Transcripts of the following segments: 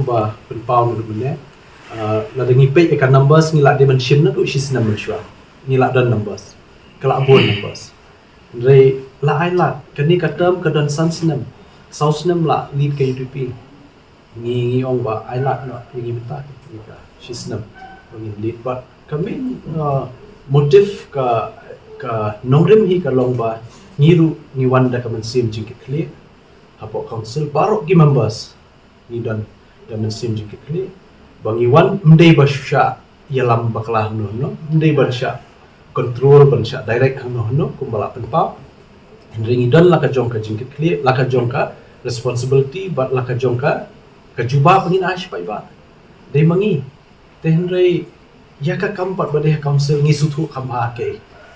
kumba penpau nu mene la dengi pe ikan numbers ni la dimension na du sis number shwa ni la dan numbers kala bon numbers re la ai la kani ka term ka dan sans nam saus nam la lead ka UDP ni ong ba ai la no ni beta ni ka sis nam ni lead but kami motif ka nongrim hi ka long ba niru ni wanda ka mensim jingkit clear hapo council barok gi members ni dan mensim jingkit clear bangi wan mdei basha yalam baklah no mdei basha control bansha direct no kumbala penpau ringi dan la ka jong ka jingkit clear la ka jong ka responsibility but la ka jong ka juba pengin ash pai ba dei mangi tenrei ya ka kampat bade council ngi sutu khamha ke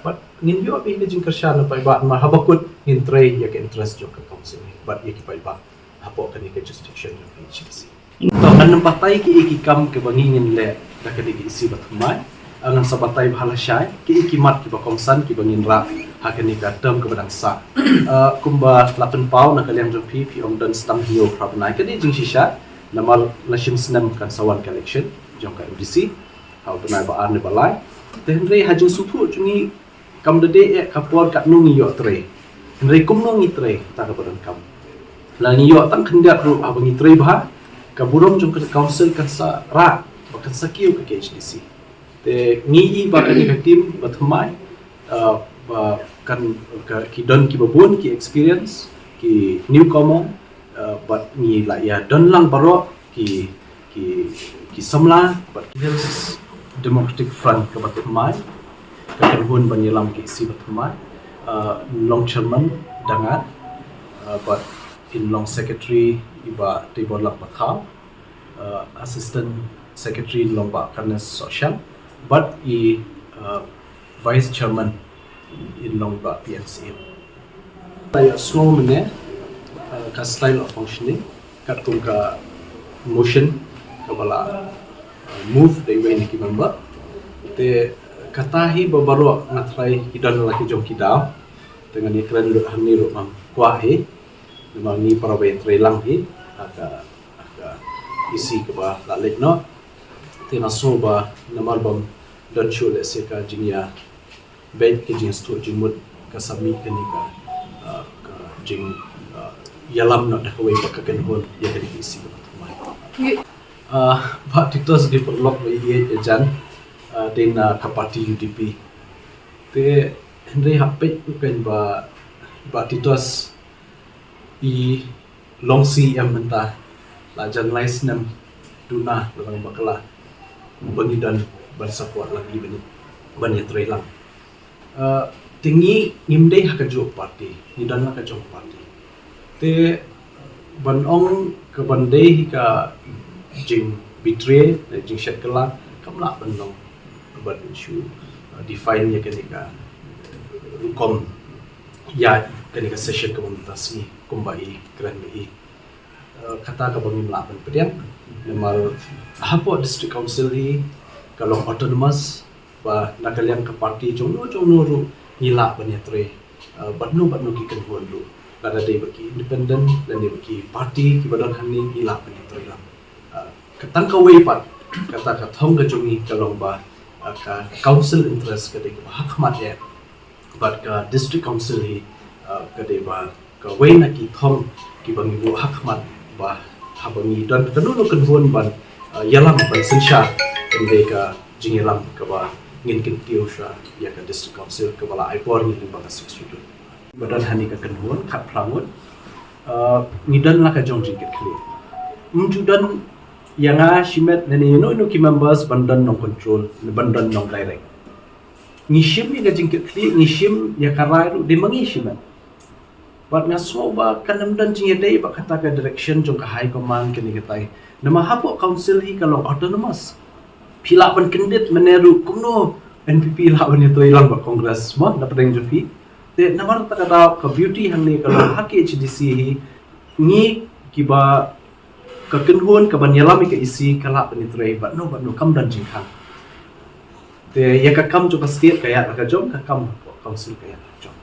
but ngin yo bi jing kersha na pai ba ma habakut ngin trei ya ke interest jong ka council but ya ki pai ba hapo kan ke jurisdiction of HCC to an patai ki kam ke bangi ngin le da ka di isi bathmai angan sabatai bhala shai ki mat ki ba komsan ki bangin ra hakani ka term ke badang sa kumba lapen pau na kalian jong pi om dan stang hio prabnai ka di jing shisha namal nashim snam kan sawan collection jong ka MDC hau benai ba arne balai tenrei hajung sutu jungi kam de kapor kat nungi yo tre tenrei kum nungi tre ta ka badan kam la ni yo tang khendak ru abangi tre ba ka burom jong ka council kan sa ra bakan sakiu ka HDC te ngi ba ka ni tim bathmai ba kan ki don ki babun ki experience ki newcomer but ni la ya don lang baro ki samla but Hills Democratic Front ka bathmai ka kanhun banyalam ki si bathmai long chairman dangat but in long secretary iba table la patha assistant secretary long ba karnes social but vice chairman in long ba PNC tayo slow mene ka style of functioning kat tung ka motion ka bala move they way ni member te katahi babaro ngatrai kidan laki jom kidau dengan ni keren lu hani lu mam kwahi memang ni para be trelang hi aga isi ke ba la lekno te na so ba namal bam dan shule se ka jingya bed ke jing stu jingmut ka sami ke ni ka jing yalam na da kawai pa ka kenhon ya ke isi Pak Titos di perlok ye jan din kapati UDP te Henry hapet bukan ba Titos i long CM mentah lajan lais nam duna lang bakala bangidan bersupport lagi bani trelang tinggi ngimdei hakajo parti nidan la kajo parti te banong ke bandei ka jing betray jing syakala kamla banong ban issue define ya kenika kom ya kenika session komunitas ni kumbai keren bi kata ka bangi melaban pediang normal hapo district council ni kalau autonomous ba nakalian ke parti jongno ru ngila banyetre batnu ki kenhuan lu kada dei bagi independent dan dei bagi parti ki badan hani ngila banyetre lang katang ka way pat kata ka thong ka jongi kalong ba ka council interest ka dei ka hak mat ya but ka district council hi ka dei ba ka way na ki thong ki bangi bu hak mat ba habangi dan kanu kenhuan ban yalam ban sensha dei ka jingilam ka ba ngin kin tiusha ya ka district council ka bala aipor ni ba ka 6 badan hani ka kenhuan khat prangut ngidan la ka jong jingkit khli mjudan yanga shimet nani no ki members bandan no control bandan no direct ngishim ni ga jingkit khli ngishim ya karai ru de mangi shimet bat ngaso ba kanam dan jingedai ba kata ka direction jong ka high command kini katai nama hapo council hi kalau autonomous pila ban kendit meneru kumno NPP la ban itu ilang ba kongres mo dapat yang jupi te namar ta kada ka beauty hang ni kalau hak HDC hi ni kiba ka kenhun ka ban yalami ka isi kala ban itu ba no kam dan jingkhang te ya ka kam jo ka state kaya ka jom ka kam council kaya jom